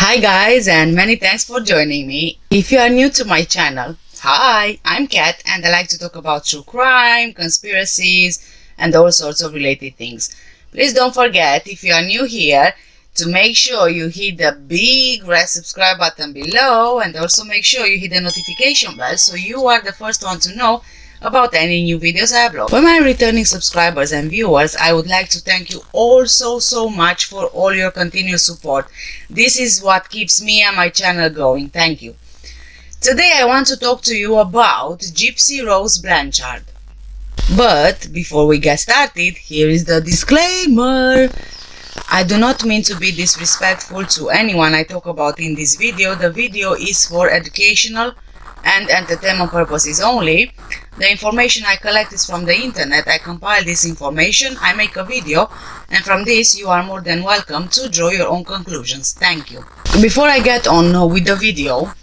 Hi guys, and many thanks for joining me. If you are new to my channel, hi, I'm Kat and I like to talk about true crime, conspiracies and all sorts of related things. Please don't forget, if you are new here, to make sure you hit the big red subscribe button below, and also make sure you hit the notification bell so you are the first one to know about any new videos I upload. For my returning subscribers and viewers, I would like to thank you all so much for all your continuous support. This is what keeps me and my channel going. Thank you. Today I want to talk to you about Gypsy Rose Blanchard. But before we get started, here is the disclaimer. I do not mean to be disrespectful to anyone I talk about in this video. The video is for educational and entertainment purposes only. The information I collect is from the internet. I compile this information, I make a video, and from this you are more than welcome to draw your own conclusions. Thank you. Before I get on with the video,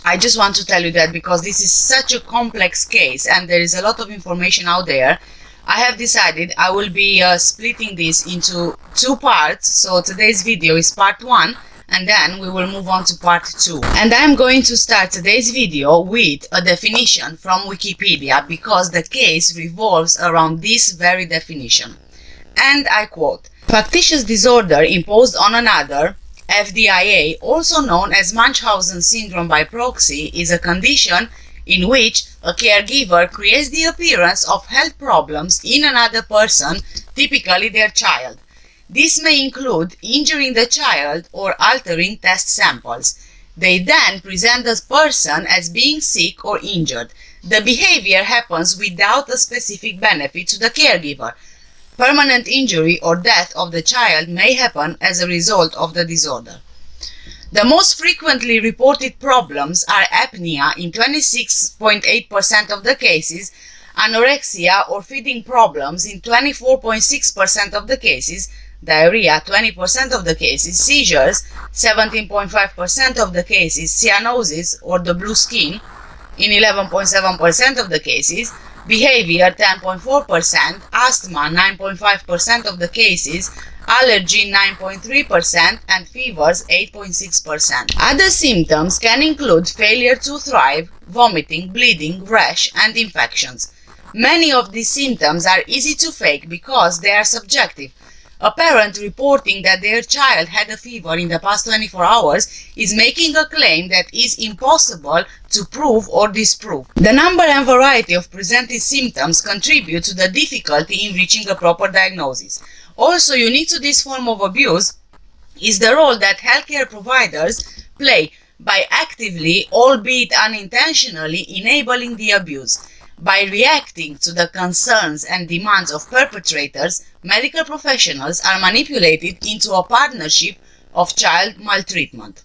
I just want to tell you that because this is such a complex case and there is a lot of information out there, I have decided I will be splitting this into two parts. So today's video is part 1, and then we will move on to part 2. And I'm going to start today's video with a definition from Wikipedia because the case revolves around this very definition. And I quote, "Factitious disorder imposed on another, FDIA, also known as Munchausen syndrome by proxy, is a condition in which a caregiver creates the appearance of health problems in another person, typically their child. This may include injuring the child or altering test samples. They then present the person as being sick or injured. The behavior happens without a specific benefit to the caregiver. Permanent injury or death of the child may happen as a result of the disorder. The most frequently reported problems are apnea in 26.8% of the cases, anorexia or feeding problems in 24.6% of the cases, diarrhea 20% of the cases, seizures 17.5% of the cases, cyanosis or the blue skin in 11.7% of the cases, behavior 10.4%, asthma 9.5% of the cases, allergy 9.3% and fevers 8.6%. Other symptoms can include failure to thrive, vomiting, bleeding, rash and infections. Many of these symptoms are easy to fake because they are subjective. A parent reporting that their child had a fever in the past 24 hours is making a claim that is impossible to prove or disprove. The number and variety of presented symptoms contribute to the difficulty in reaching a proper diagnosis. Also unique to this form of abuse is the role that healthcare providers play by actively, albeit unintentionally, enabling the abuse. By reacting to the concerns and demands of perpetrators, medical professionals are manipulated into a partnership of child maltreatment.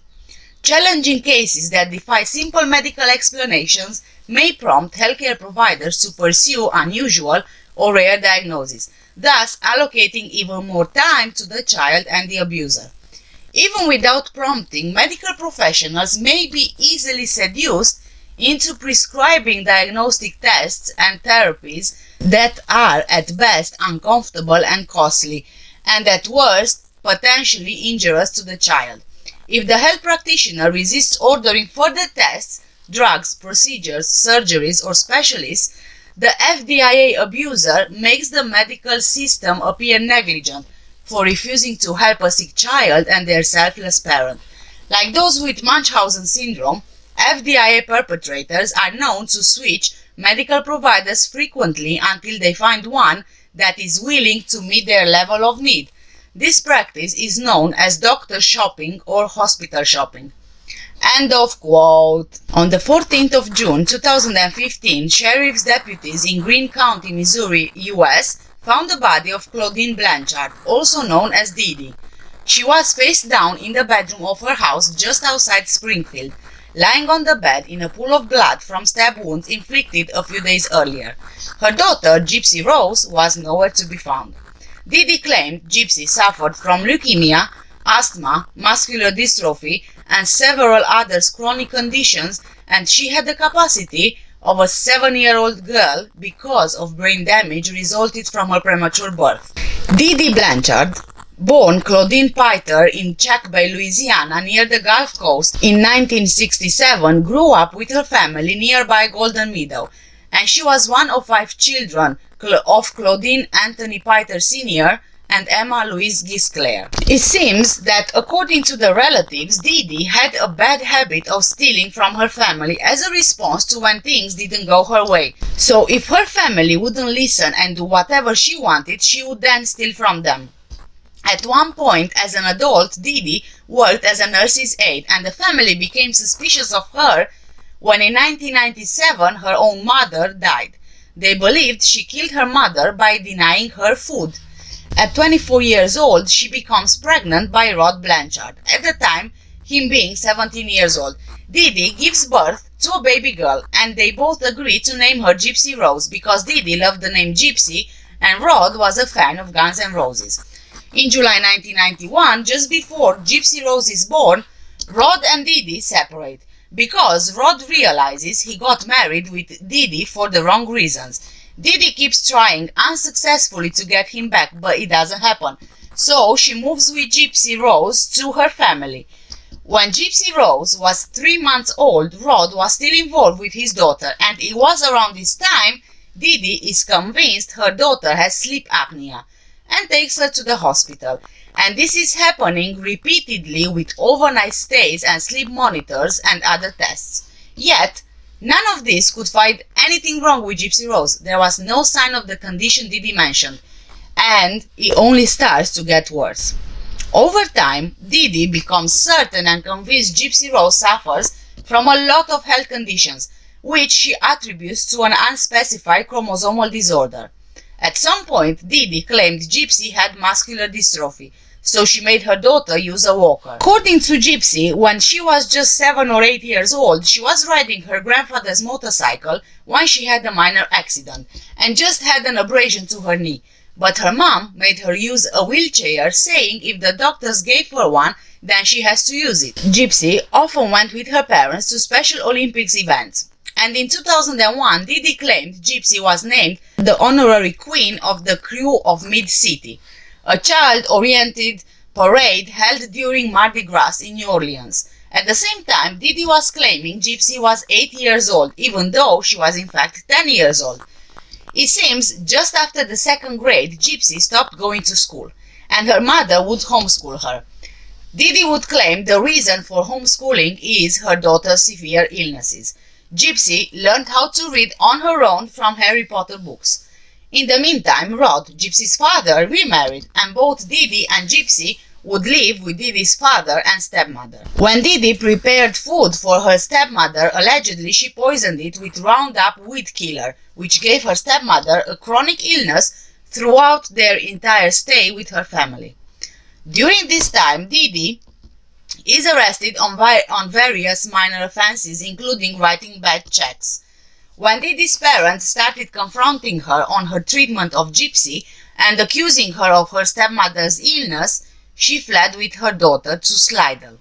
Challenging cases that defy simple medical explanations may prompt healthcare providers to pursue unusual or rare diagnoses, thus allocating even more time to the child and the abuser. Even without prompting, medical professionals may be easily seduced into prescribing diagnostic tests and therapies that are at best uncomfortable and costly, and at worst potentially injurious to the child. If the health practitioner resists ordering further tests, drugs, procedures, surgeries or specialists, the FDIA abuser makes the medical system appear negligent for refusing to help a sick child and their selfless parent. Like those with Munchausen syndrome, FDIA perpetrators are known to switch medical providers frequently until they find one that is willing to meet their level of need. This practice is known as doctor shopping or hospital shopping." End of quote. On the 14th of June 2015, sheriff's deputies in Greene County, Missouri, US, found the body of Claudine Blanchard, also known as Dee Dee. She was face down in the bedroom of her house just outside Springfield, lying on the bed in a pool of blood from stab wounds inflicted a few days earlier. Her daughter, Gypsy Rose, was nowhere to be found. Dee Dee claimed Gypsy suffered from leukemia, asthma, muscular dystrophy, and several other chronic conditions, and she had the capacity of a 7-year-old girl because of brain damage resulted from her premature birth. Dee Dee Blanchard born Claudine Piter in Check Bay, Louisiana, near the Gulf Coast in 1967, grew up with her family nearby Golden Meadow, and she was one of 5 children of Claudine Anthony Piter Sr. and Emma Louise Gisclair. It seems that, according to the relatives, Dee Dee had a bad habit of stealing from her family as a response to when things didn't go her way. So if her family wouldn't listen and do whatever she wanted, she would then steal from them. At one point, as an adult, Dee Dee worked as a nurse's aide, and the family became suspicious of her when in 1997 her own mother died. They believed she killed her mother by denying her food. At 24 years old, she becomes pregnant by Rod Blanchard, at the time him being 17 years old. Dee Dee gives birth to a baby girl, and they both agree to name her Gypsy Rose because Dee Dee loved the name Gypsy and Rod was a fan of Guns N' Roses. In July 1991, just before Gypsy Rose is born, Rod and Dee Dee separate because Rod realizes he got married with Dee Dee for the wrong reasons. Dee Dee keeps trying unsuccessfully to get him back, but it doesn't happen. So she moves with Gypsy Rose to her family. When Gypsy Rose was 3 months old, Rod was still involved with his daughter, and it was around this time Dee Dee is convinced her daughter has sleep apnea and takes her to the hospital. And this is happening repeatedly with overnight stays and sleep monitors and other tests. Yet, none of this could find anything wrong with Gypsy Rose. There was no sign of the condition Dee Dee mentioned, and it only starts to get worse. Over time, Dee Dee becomes certain and convinced Gypsy Rose suffers from a lot of health conditions, which she attributes to an unspecified chromosomal disorder. At some point, Dee Dee claimed Gypsy had muscular dystrophy, so she made her daughter use a walker. According to Gypsy, when she was just 7 or 8 years old, she was riding her grandfather's motorcycle when she had a minor accident and just had an abrasion to her knee. But her mom made her use a wheelchair, saying if the doctors gave her one, then she has to use it. Gypsy often went with her parents to Special Olympics events. And in 2001, Dee Dee claimed Gypsy was named the honorary queen of the Crew of Mid-City, a child-oriented parade held during Mardi Gras in New Orleans. At the same time, Dee Dee was claiming Gypsy was 8 years old, even though she was in fact 10 years old. It seems just after the 2nd grade, Gypsy stopped going to school, and her mother would homeschool her. Dee Dee would claim the reason for homeschooling is her daughter's severe illnesses. Gypsy learned how to read on her own from Harry Potter books. In the meantime, Rod, Gypsy's father, remarried, and both Dee Dee and Gypsy would live with Dee Dee's father and stepmother. When Dee Dee prepared food for her stepmother, allegedly she poisoned it with Roundup weed killer, which gave her stepmother a chronic illness throughout their entire stay with her family. During this time, Dee Dee is arrested on various minor offenses, including writing bad checks. When Dee Dee's parents started confronting her on her treatment of Gypsy and accusing her of her stepmother's illness, she fled with her daughter to Slidell.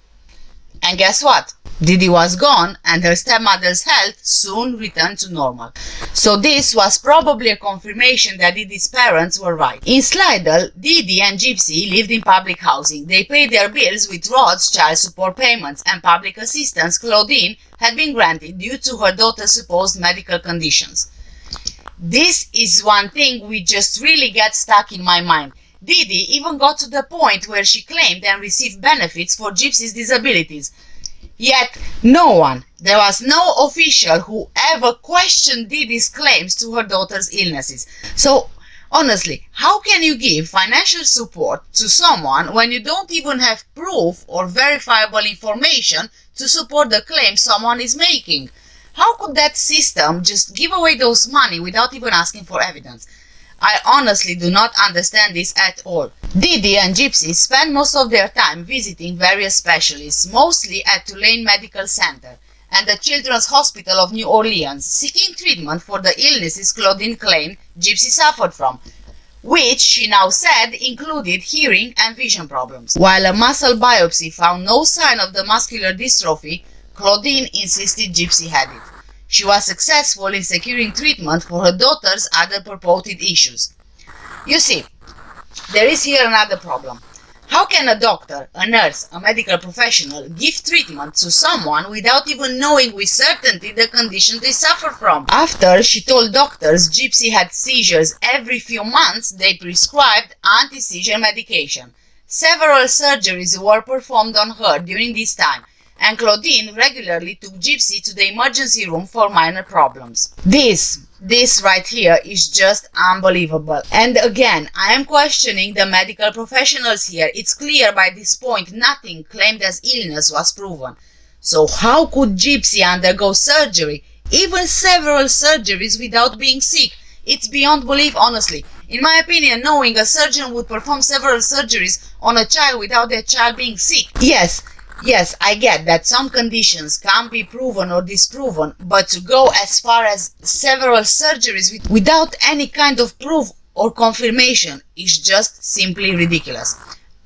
And guess what? Dee Dee was gone, and her stepmother's health soon returned to normal. So this was probably a confirmation that Dee Dee's parents were right. In Slidell, Dee Dee and Gypsy lived in public housing. They paid their bills with Rod's child support payments, and public assistance Claudine had been granted due to her daughter's supposed medical conditions. This is one thing which just really gets stuck in my mind. Dee Dee even got to the point where she claimed and received benefits for Gypsy's disabilities. Yet, there was no official who ever questioned Dee Dee's claims to her daughter's illnesses. So, honestly, how can you give financial support to someone when you don't even have proof or verifiable information to support the claim someone is making? How could that system just give away those money without even asking for evidence? I honestly do not understand this at all. Dee Dee and Gypsy spend most of their time visiting various specialists, mostly at Tulane Medical Center and the Children's Hospital of New Orleans, seeking treatment for the illnesses Claudine claimed Gypsy suffered from, which she now said included hearing and vision problems. While a muscle biopsy found no sign of the muscular dystrophy, Claudine insisted Gypsy had it. She was successful in securing treatment for her daughter's other purported issues. You see, there is here another problem. How can a doctor, a nurse, a medical professional give treatment to someone without even knowing with certainty the condition they suffer from? After she told doctors Gypsy had seizures every few months, they prescribed anti-seizure medication. Several surgeries were performed on her during this time, and Claudine regularly took Gypsy to the emergency room for minor problems. This right here is just unbelievable. And again, I am questioning the medical professionals here. It's clear by this point nothing claimed as illness was proven. So how could Gypsy undergo surgery, even several surgeries, without being sick? It's beyond belief, honestly. In my opinion, knowing a surgeon would perform several surgeries on a child without that child being sick. Yes, I get that some conditions can't be proven or disproven, but to go as far as several surgeries without any kind of proof or confirmation is just simply ridiculous.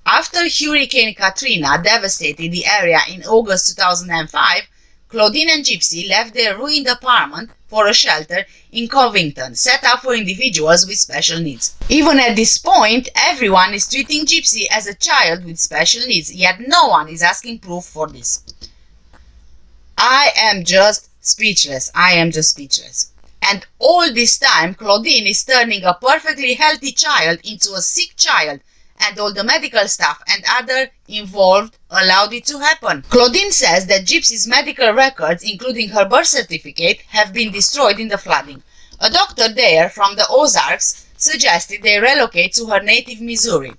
After Hurricane Katrina devastated the area in August 2005, Claudine and Gypsy left their ruined apartment for a shelter in Covington, set up for individuals with special needs. Even at this point, everyone is treating Gypsy as a child with special needs, yet no one is asking proof for this. I am just speechless. And all this time, Claudine is turning a perfectly healthy child into a sick child, and all the medical staff and other involved allowed it to happen. Claudine says that Gypsy's medical records, including her birth certificate, have been destroyed in the flooding. A doctor there from the Ozarks suggested they relocate to her native Missouri,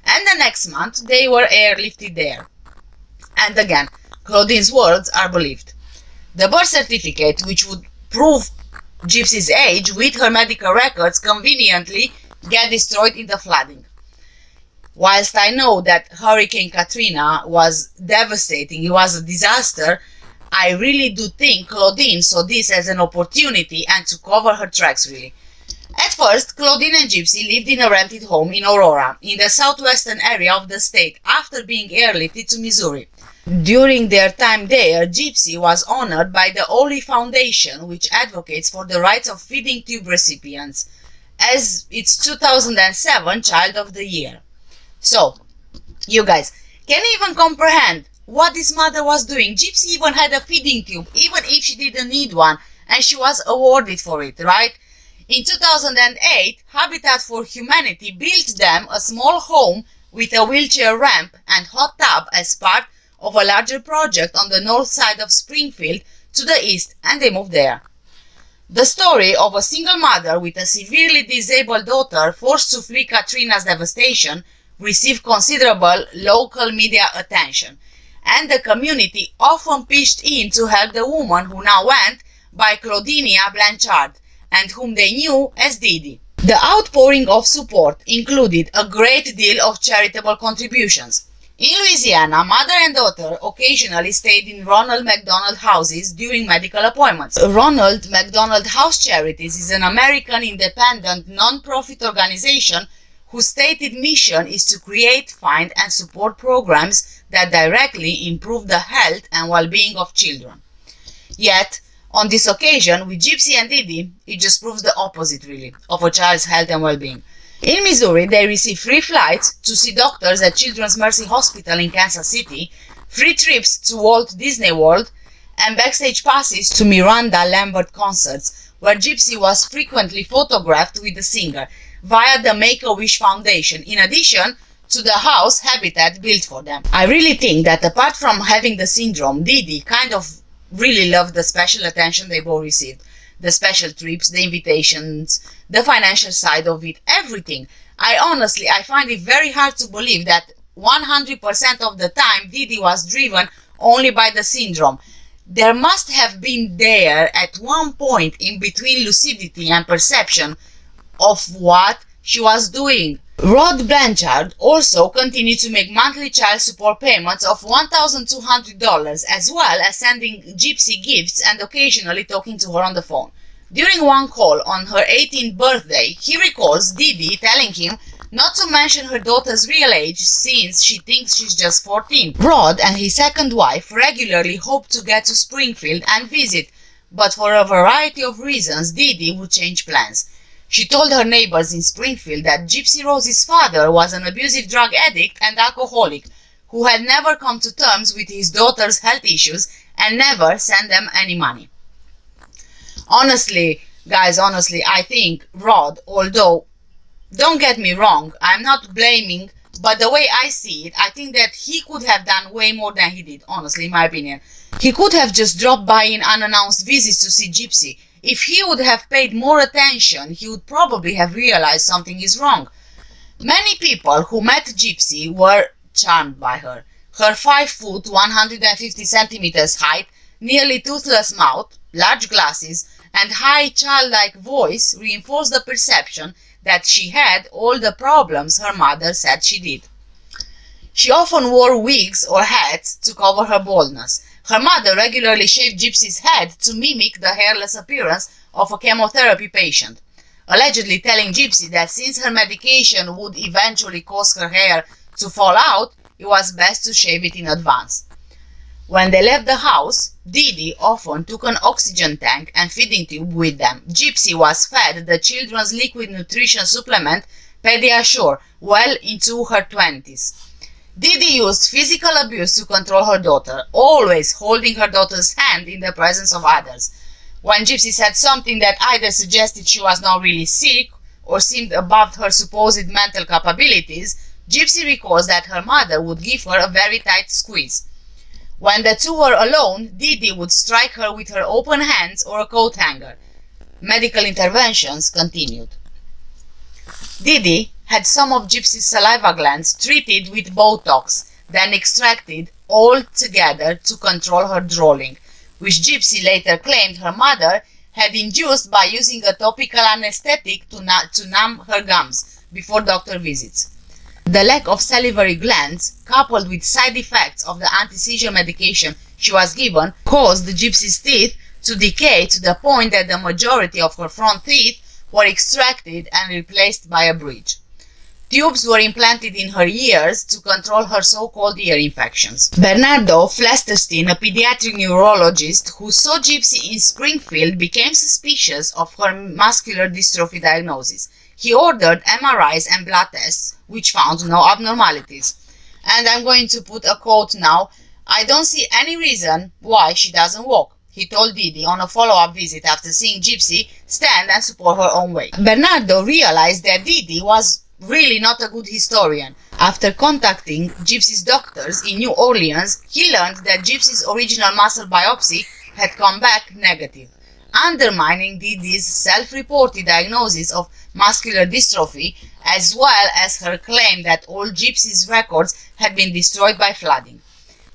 and the next month they were airlifted there. And again, Claudine's words are believed. The birth certificate, which would prove Gypsy's age with her medical records, conveniently get destroyed in the flooding. Whilst I know that Hurricane Katrina was devastating, it was a disaster, I really do think Claudine saw this as an opportunity and to cover her tracks, really. At first, Claudine and Gypsy lived in a rented home in Aurora, in the southwestern area of the state, after being airlifted to Missouri. During their time there, Gypsy was honored by the Oli Foundation, which advocates for the rights of feeding tube recipients, as its 2007 Child of the Year. So, you guys, can you even comprehend what this mother was doing? Gypsy even had a feeding tube, even if she didn't need one, and she was awarded for it, right? In 2008, Habitat for Humanity built them a small home with a wheelchair ramp and hot tub as part of a larger project on the north side of Springfield to the east, and they moved there. The story of a single mother with a severely disabled daughter forced to flee Katrina's devastation received considerable local media attention, and the community often pitched in to help the woman who now went by Claudinia Blanchard, and whom they knew as Dee Dee. The outpouring of support included a great deal of charitable contributions. In Louisiana, mother and daughter occasionally stayed in Ronald McDonald houses during medical appointments. Ronald McDonald House Charities is an American independent non-profit organization whose stated mission is to create, find, and support programs that directly improve the health and well-being of children. Yet, on this occasion, with Gypsy and Dee Dee, it just proves the opposite, really, of a child's health and well-being. In Missouri, they receive free flights to see doctors at Children's Mercy Hospital in Kansas City, free trips to Walt Disney World, and backstage passes to Miranda Lambert concerts, where Gypsy was frequently photographed with the singer, via the Make-A-Wish Foundation, in addition to the house Habitat built for them. I really think that apart from having the syndrome, Dee Dee kind of really loved the special attention they both received. The special trips, the invitations, the financial side of it, everything. I find it very hard to believe that 100% of the time Dee Dee was driven only by the syndrome. There must have been there at one point in between lucidity and perception of what she was doing. Rod Blanchard also continued to make monthly child support payments of $1,200, as well as sending Gypsy gifts and occasionally talking to her on the phone. During one call on her 18th birthday, he recalls Dee Dee telling him not to mention her daughter's real age since she thinks she's just 14. Rod and his second wife regularly hoped to get to Springfield and visit, but for a variety of reasons Dee Dee would change plans. She told her neighbors in Springfield that Gypsy Rose's father was an abusive drug addict and alcoholic who had never come to terms with his daughter's health issues and never sent them any money. Honestly, guys, I think Rod, although, don't get me wrong, I'm not blaming, but the way I see it, I think that he could have done way more than he did, honestly, in my opinion. He could have just dropped by in unannounced visits to see Gypsy. If he would have paid more attention, he would probably have realized something is wrong. Many people who met Gypsy were charmed by her. Her 5 foot, 150 centimeters height, nearly toothless mouth, large glasses, and high childlike voice reinforced the perception that she had all the problems her mother said she did. She often wore wigs or hats to cover her baldness. Her mother regularly shaved Gypsy's head to mimic the hairless appearance of a chemotherapy patient, allegedly telling Gypsy that since her medication would eventually cause her hair to fall out, it was best to shave it in advance. When they left the house, Dee Dee often took an oxygen tank and feeding tube with them. Gypsy was fed the children's liquid nutrition supplement Pediasure well into her 20s. Dee Dee used physical abuse to control her daughter, always holding her daughter's hand in the presence of others. When Gypsy said something that either suggested she was not really sick or seemed above her supposed mental capabilities, Gypsy recalls that her mother would give her a very tight squeeze. When the two were alone, Dee Dee would strike her with her open hands or a coat hanger. Medical interventions continued. Dee Dee had some of Gypsy's saliva glands treated with Botox, then extracted all together to control her drooling, which Gypsy later claimed her mother had induced by using a topical anesthetic to numb her gums before doctor visits. The lack of salivary glands, coupled with side effects of the anti-seizure medication she was given, caused Gypsy's teeth to decay to the point that the majority of her front teeth were extracted and replaced by a bridge. Tubes were implanted in her ears to control her so-called ear infections. Bernardo Flesterstein, a pediatric neurologist who saw Gypsy in Springfield, became suspicious of her muscular dystrophy diagnosis. He ordered MRIs and blood tests, which found no abnormalities. And I'm going to put a quote now. "I don't see any reason why she doesn't walk," he told Dee Dee on a follow-up visit after seeing Gypsy stand and support her own weight. Bernardo realized that Dee Dee was really not a good historian. After contacting Gypsy's doctors in New Orleans, he learned that Gypsy's original muscle biopsy had come back negative, undermining Dee Dee's self-reported diagnosis of muscular dystrophy, as well as her claim that all Gypsy's records had been destroyed by flooding.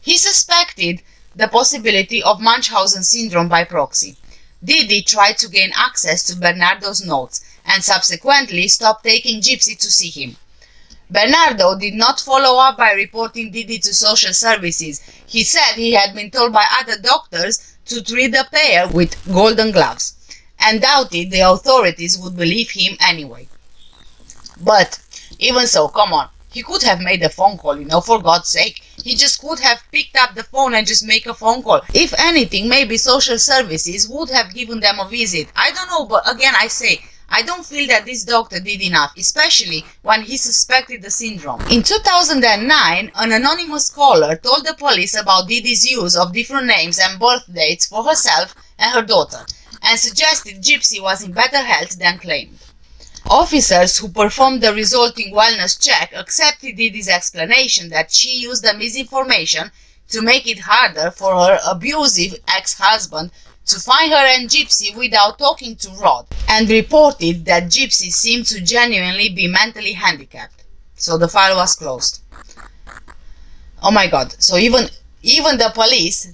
He suspected the possibility of Munchausen syndrome by proxy. Dee Dee tried to gain access to Bernardo's notes and subsequently stopped taking Gypsy to see him. Bernardo did not follow up by reporting Dee Dee to social services. He said he had been told by other doctors to treat the pair with golden gloves, and doubted the authorities would believe him anyway. But even so, come on, he could have made a phone call, for God's sake. He just could have picked up the phone and just make a phone call. If anything, maybe social services would have given them a visit. I don't know, but again, I say, I don't feel that this doctor did enough, especially when he suspected the syndrome. In 2009, an anonymous caller told the police about Dee Dee's use of different names and birth dates for herself and her daughter, and suggested Gypsy was in better health than claimed. Officers who performed the resulting wellness check accepted Dee Dee's explanation that she used the misinformation to make it harder for her abusive ex-husband to find her and Gypsy without talking to Rod, and reported that Gypsy seemed to genuinely be mentally handicapped. So the file was closed. Oh my God, so even the police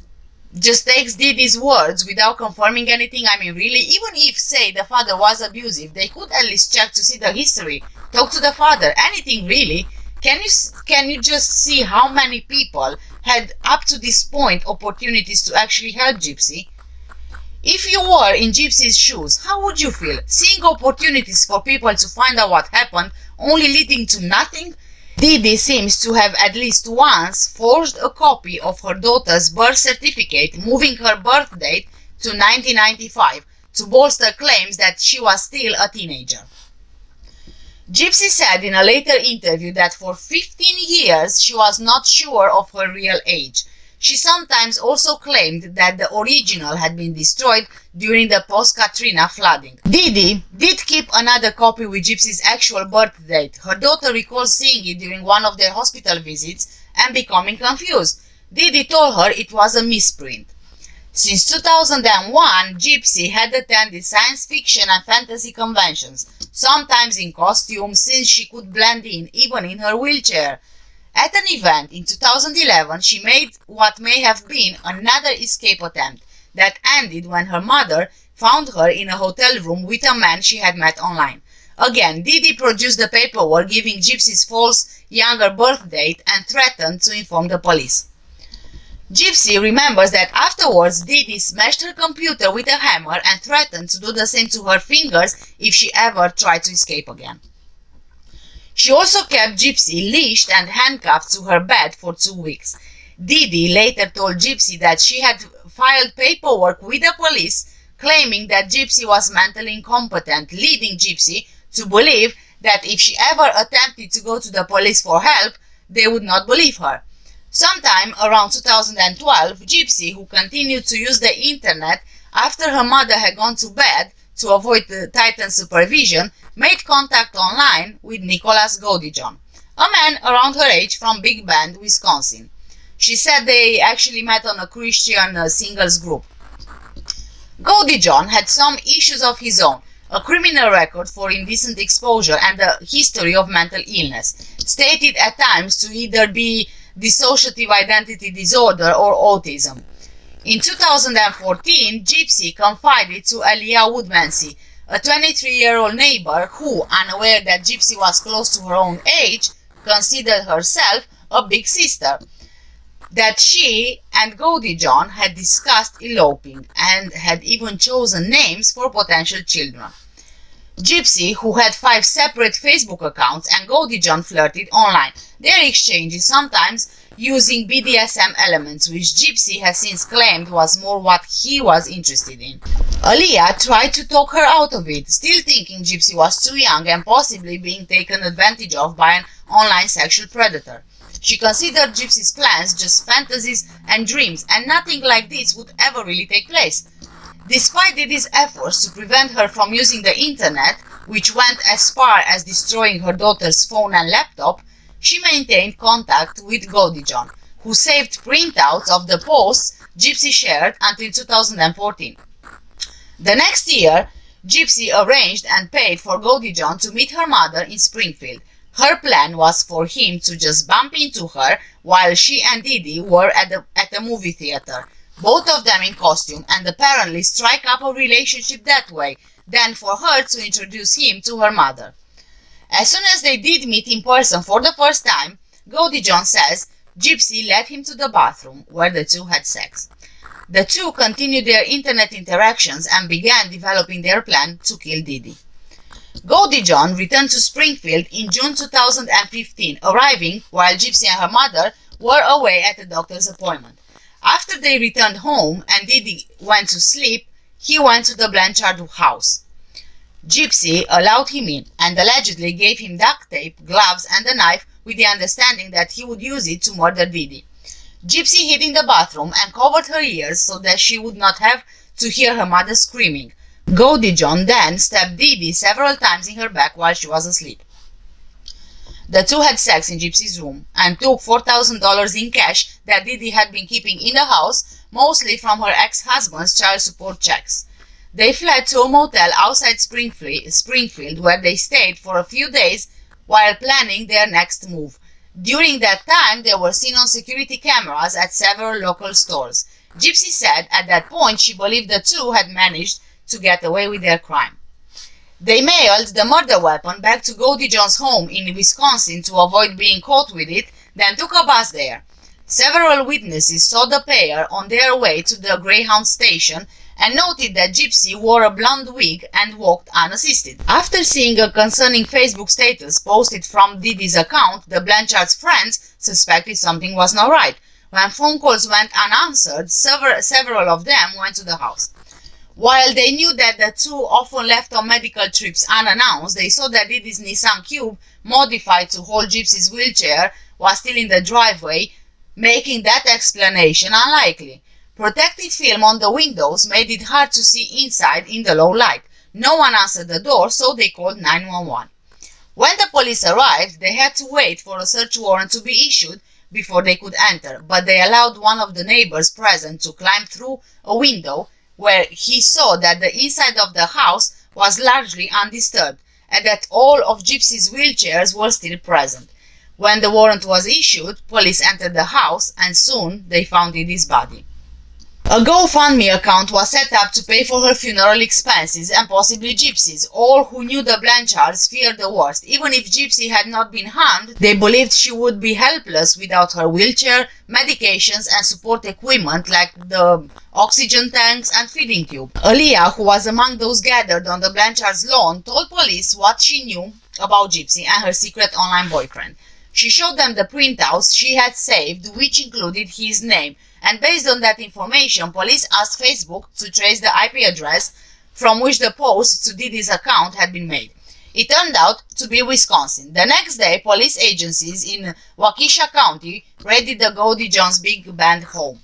just takes Dee Dee's words without confirming anything. I mean, really, even if, say, the father was abusive, they could at least check to see the history, talk to the father, anything really. Can you just see how many people had up to this point opportunities to actually help Gypsy? If you were in Gypsy's shoes, how would you feel? Seeing opportunities for people to find out what happened, only leading to nothing? Dee Dee seems to have at least once forged a copy of her daughter's birth certificate, moving her birth date to 1995 to bolster claims that she was still a teenager. Gypsy said in a later interview that for 15 years she was not sure of her real age. She sometimes also claimed that the original had been destroyed during the post-Katrina flooding. Dee Dee did keep another copy with Gypsy's actual birth date. Her daughter recalls seeing it during one of their hospital visits and becoming confused. Dee Dee told her it was a misprint. Since 2001, Gypsy had attended science fiction and fantasy conventions, sometimes in costume since she could blend in even in her wheelchair. At an event in 2011, she made what may have been another escape attempt that ended when her mother found her in a hotel room with a man she had met online. Again, Dee Dee produced the paperwork giving Gypsy's false younger birth date and threatened to inform the police. Gypsy remembers that afterwards Dee Dee smashed her computer with a hammer and threatened to do the same to her fingers if she ever tried to escape again. She also kept Gypsy leashed and handcuffed to her bed for 2 weeks. Dee Dee later told Gypsy that she had filed paperwork with the police claiming that Gypsy was mentally incompetent, leading Gypsy to believe that if she ever attempted to go to the police for help, they would not believe her. Sometime around 2012, Gypsy, who continued to use the internet after her mother had gone to bed to avoid the Titan supervision, made contact online with Nicholas Godijon, a man around her age from Big Bend, Wisconsin. She said they actually met on a Christian singles group. Godijon had some issues of his own, a criminal record for indecent exposure and a history of mental illness, stated at times to either be dissociative identity disorder or autism. In 2014, Gypsy confided to Aliyah Woodmansey, a 23-year-old neighbor who, unaware that Gypsy was close to her own age, considered herself a big sister, that she and Godijon had discussed eloping and had even chosen names for potential children. Gypsy, who had 5 separate Facebook accounts, and Godijon flirted online, their exchanges sometimes using BDSM elements, which Gypsy has since claimed was more what he was interested in. Aliyah tried to talk her out of it, still thinking Gypsy was too young and possibly being taken advantage of by an online sexual predator. She considered Gypsy's plans just fantasies and dreams, and nothing like this would ever really take place. Despite Dee efforts to prevent her from using the internet, which went as far as destroying her daughter's phone and laptop, she maintained contact with Godijon, who saved printouts of the posts Gypsy shared until 2014. The next year, Gypsy arranged and paid for Godijon to meet her mother in Springfield. Her plan was for him to just bump into her while she and Dee Dee were at the movie theater, both of them in costume, and apparently strike up a relationship that way, then for her to introduce him to her mother. As soon as they did meet in person for the first time, Godijon says Gypsy led him to the bathroom where the two had sex. The two continued their internet interactions and began developing their plan to kill Dee Dee. Godijon returned to Springfield in June 2015, arriving while Gypsy and her mother were away at a doctor's appointment. After they returned home and Dee Dee went to sleep, he went to the Blanchard house. Gypsy allowed him in and allegedly gave him duct tape, gloves, and a knife with the understanding that he would use it to murder Dee Dee. Gypsy hid in the bathroom and covered her ears so that she would not have to hear her mother screaming. Godijon then stabbed Dee Dee several times in her back while she was asleep. The two had sex in Gypsy's room and took $4,000 in cash that Dee Dee had been keeping in the house, mostly from her ex-husband's child support checks. They fled to a motel outside Springfield, where they stayed for a few days while planning their next move. During that time, they were seen on security cameras at several local stores. Gypsy said at that point she believed the two had managed to get away with their crime. They mailed the murder weapon back to Godijon's home in Wisconsin to avoid being caught with it, then took a bus there. Several witnesses saw the pair on their way to the Greyhound station and noted that Gypsy wore a blonde wig and walked unassisted. After seeing a concerning Facebook status posted from Dee Dee's account, the Blanchard's friends suspected something was not right. When phone calls went unanswered, several of them went to the house. While they knew that the two often left on medical trips unannounced, they saw that Dee Dee's Nissan Cube, modified to hold Gypsy's wheelchair, was still in the driveway, making that explanation unlikely. Protective film on the windows made it hard to see inside in the low light. No one answered the door, so they called 911. When the police arrived, they had to wait for a search warrant to be issued before they could enter, but they allowed one of the neighbors present to climb through a window where he saw that the inside of the house was largely undisturbed and that all of Gypsy's wheelchairs were still present. When the warrant was issued, police entered the house and soon they found Dee Dee's body. A GoFundMe account was set up to pay for her funeral expenses and possibly Gypsy's. All who knew the Blanchards feared the worst. Even if Gypsy had not been harmed, they believed she would be helpless without her wheelchair, medications and support equipment like the oxygen tanks and feeding tube. Aaliyah, who was among those gathered on the Blanchards' lawn, told police what she knew about Gypsy and her secret online boyfriend. She showed them the printouts she had saved, which included his name. And based on that information, police asked Facebook to trace the IP address from which the post to Dee Dee's account had been made. It turned out to be Wisconsin. The next day, police agencies in Waukesha County raided the Goldie Jones big band home.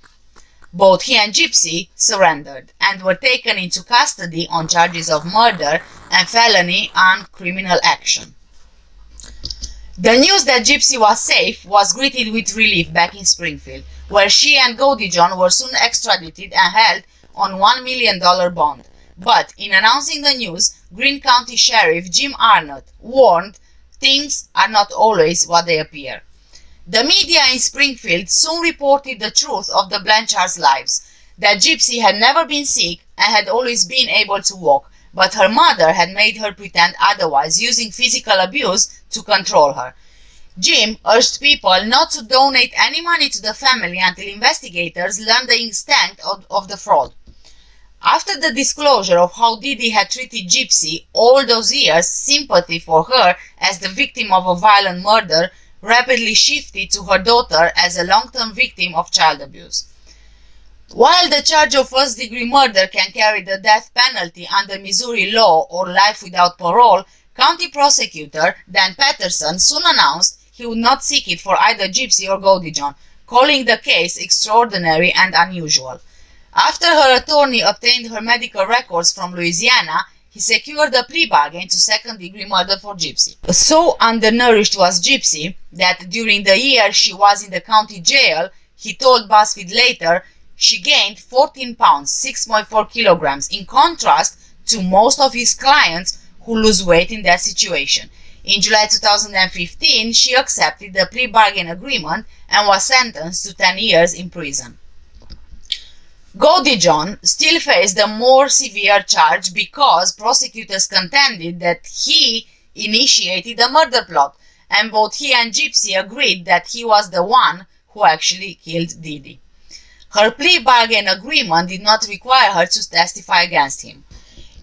Both he and Gypsy surrendered and were taken into custody on charges of murder and felony and criminal action. The news that Gypsy was safe was greeted with relief back in Springfield, where she and Goldie John were soon extradited and held on $1 million bond. But in announcing the news, Greene County Sheriff Jim Arnott warned things are not always what they appear. The media in Springfield soon reported the truth of the Blanchards' lives, that Gypsy had never been sick and had always been able to walk, but her mother had made her pretend otherwise, using physical abuse to control her. Jim urged people not to donate any money to the family until investigators learned the extent of the fraud. After the disclosure of how Dee Dee had treated Gypsy all those years, sympathy for her as the victim of a violent murder rapidly shifted to her daughter as a long-term victim of child abuse. While the charge of first-degree murder can carry the death penalty under Missouri law or life without parole, County Prosecutor Dan Patterson soon announced he would not seek it for either Gypsy or Goldie John, calling the case extraordinary and unusual. After her attorney obtained her medical records from Louisiana, he secured a plea bargain to second-degree murder for Gypsy. So undernourished was Gypsy that during the year she was in the county jail, he told BuzzFeed later, she gained 14 pounds, 6.4 kilograms, in contrast to most of his clients who lose weight in that situation. In July 2015, she accepted the plea bargain agreement and was sentenced to 10 years in prison. Goldie John still faced a more severe charge because prosecutors contended that he initiated the murder plot, and both he and Gypsy agreed that he was the one who actually killed Dee Dee. Her plea bargain agreement did not require her to testify against him.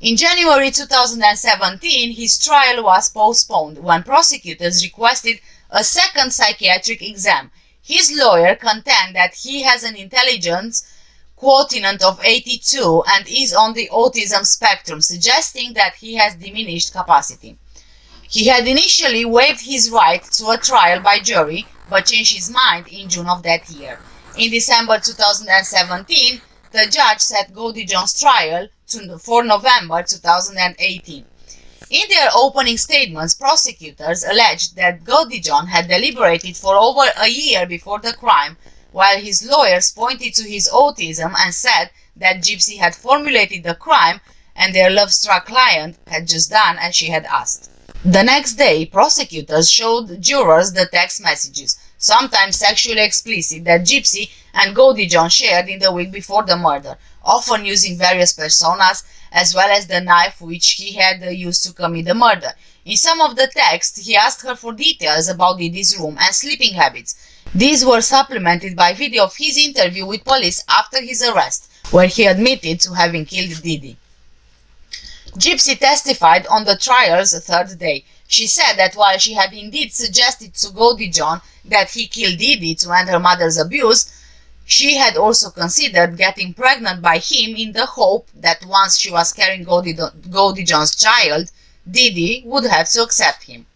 In January 2017, his trial was postponed when prosecutors requested a second psychiatric exam. His lawyer contended that he has an intelligence quotient of 82 and is on the autism spectrum, suggesting that he has diminished capacity. He had initially waived his right to a trial by jury, but changed his mind in June of that year. In December 2017, the judge set Goldie John's trial for November 2018. In their opening statements, prosecutors alleged that Goldie John had deliberated for over a year before the crime, while his lawyers pointed to his autism and said that Gypsy had formulated the crime and their love-struck client had just done as she had asked. The next day, prosecutors showed jurors the text messages, sometimes sexually explicit, that Gypsy and Goldie John shared in the week before the murder, often using various personas as well as the knife which he had used to commit the murder. In some of the texts, he asked her for details about Dee Dee's room and sleeping habits. These were supplemented by video of his interview with police after his arrest, where he admitted to having killed Dee Dee. Gypsy testified on the trial's third day. She said that while she had indeed suggested to Goldie John that he killed Dee Dee to end her mother's abuse, She had also considered getting pregnant by him in the hope that once she was carrying Goldie John's child, Dee Dee would have to accept him.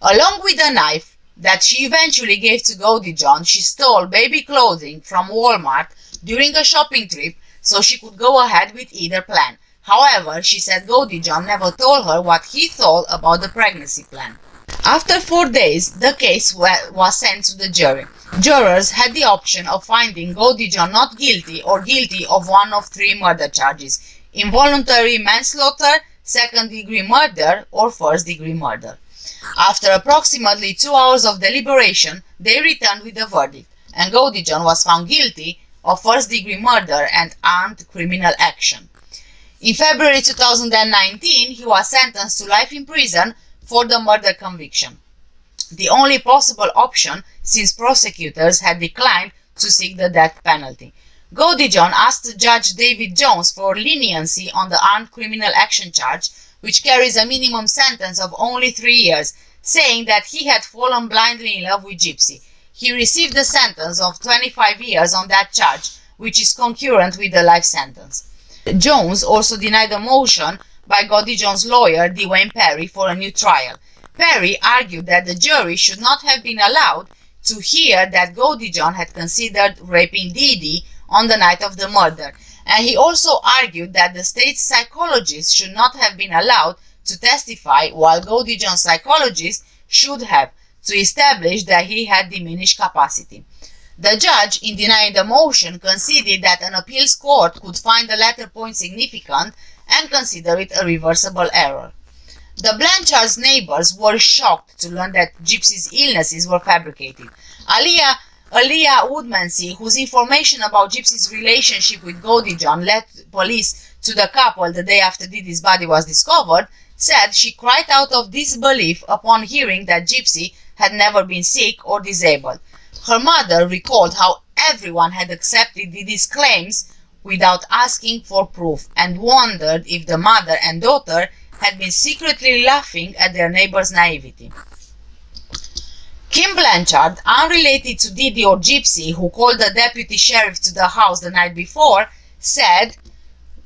Along with a knife that she eventually gave to Goldie John, she stole baby clothing from Walmart during a shopping trip so she could go ahead with either plan. However, she said Goldie John never told her what he thought about the pregnancy plan. After 4 days, the case was sent to the jury. Jurors had the option of finding Goldie John not guilty or guilty of one of 3 murder charges: involuntary manslaughter, second-degree murder, or first-degree murder. After approximately 2 hours of deliberation, they returned with a verdict, and Goldie John was found guilty of first-degree murder and armed criminal action. In February 2019, he was sentenced to life in prison for the murder conviction, the only possible option since prosecutors had declined to seek the death penalty. Goldie John asked Judge David Jones for leniency on the armed criminal action charge, which carries a minimum sentence of only 3 years, saying that he had fallen blindly in love with Gypsy. He received a sentence of 25 years on that charge, which is concurrent with the life sentence. Jones also denied a motion by Goldie John's lawyer, Dwayne Perry, for a new trial. Perry argued that the jury should not have been allowed to hear that Goldie John had considered raping Dee Dee on the night of the murder, and he also argued that the state's psychologist should not have been allowed to testify, while Goldie John's psychologist should have, to establish that he had diminished capacity. The judge, in denying the motion, conceded that an appeals court could find the latter point significant and consider it a reversible error. The Blanchard's neighbors were shocked to learn that Gypsy's illnesses were fabricated. Aaliyah Woodmansey, whose information about Gypsy's relationship with Goldie John led police to the couple the day after Dee Dee's body was discovered, said she cried out of disbelief upon hearing that Gypsy had never been sick or disabled. Her mother recalled how everyone had accepted Dee Dee's claims without asking for proof, and wondered if the mother and daughter had been secretly laughing at their neighbor's naivety. Kim Blanchard, unrelated to Dee Dee or Gypsy, who called the deputy sheriff to the house the night before, said,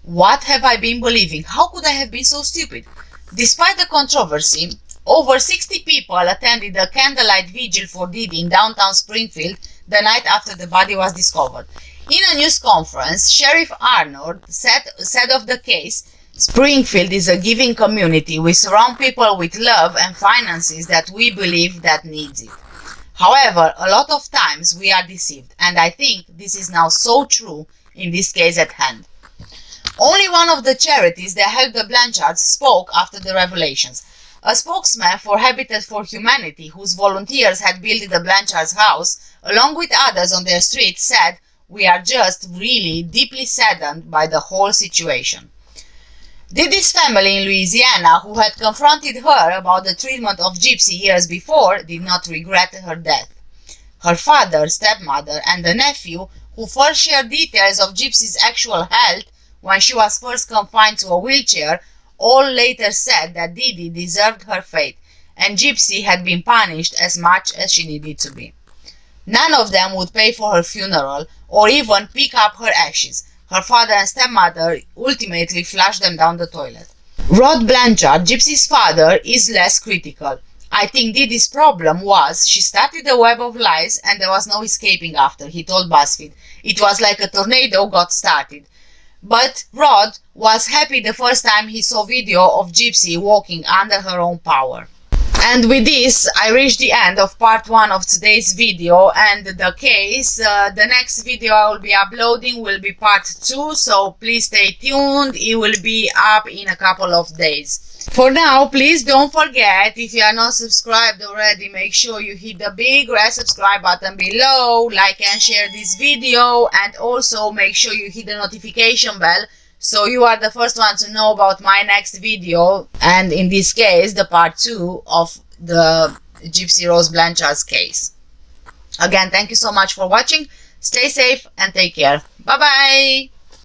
"What have I been believing? How could I have been so stupid?" Despite the controversy, over 60 people attended a candlelight vigil for Dee Dee in downtown Springfield the night after the body was discovered. In a news conference, Sheriff Arnold said of the case, "Springfield is a giving community. We surround people with love and finances that we believe that needs it. However, a lot of times we are deceived, and I think this is now so true in this case at hand." Only one of the charities that helped the Blanchards spoke after the revelations. A spokesman for Habitat for Humanity, whose volunteers had built the Blanchards' house, along with others on their street, said, "We are just really deeply saddened by the whole situation." Dee Dee's family in Louisiana, who had confronted her about the treatment of Gypsy years before, did not regret her death. Her father, stepmother, and the nephew, who first shared details of Gypsy's actual health when she was first confined to a wheelchair, all later said that Dee Dee deserved her fate, and Gypsy had been punished as much as she needed to be. None of them would pay for her funeral or even pick up her ashes. Her father and stepmother ultimately flushed them down the toilet. Rod Blanchard, Gypsy's father, is less critical. "I think Dee Dee's problem was she started a web of lies and there was no escaping after," he told BuzzFeed. "It was like a tornado got started." But Rod was happy the first time he saw video of Gypsy walking under her own power. And with this, I reached the end of part 1 of today's video and the case. The next video I will be uploading will be part 2, so please stay tuned. It will be up in a couple of days. For now, please don't forget, if you are not subscribed already, make sure you hit the big red subscribe button below, like and share this video, and also make sure you hit the notification bell so you are the first one to know about my next video, and in this case the part 2 of the Gypsy Rose Blanchard's case. Again, thank you so much for watching. Stay safe and take care. Bye bye.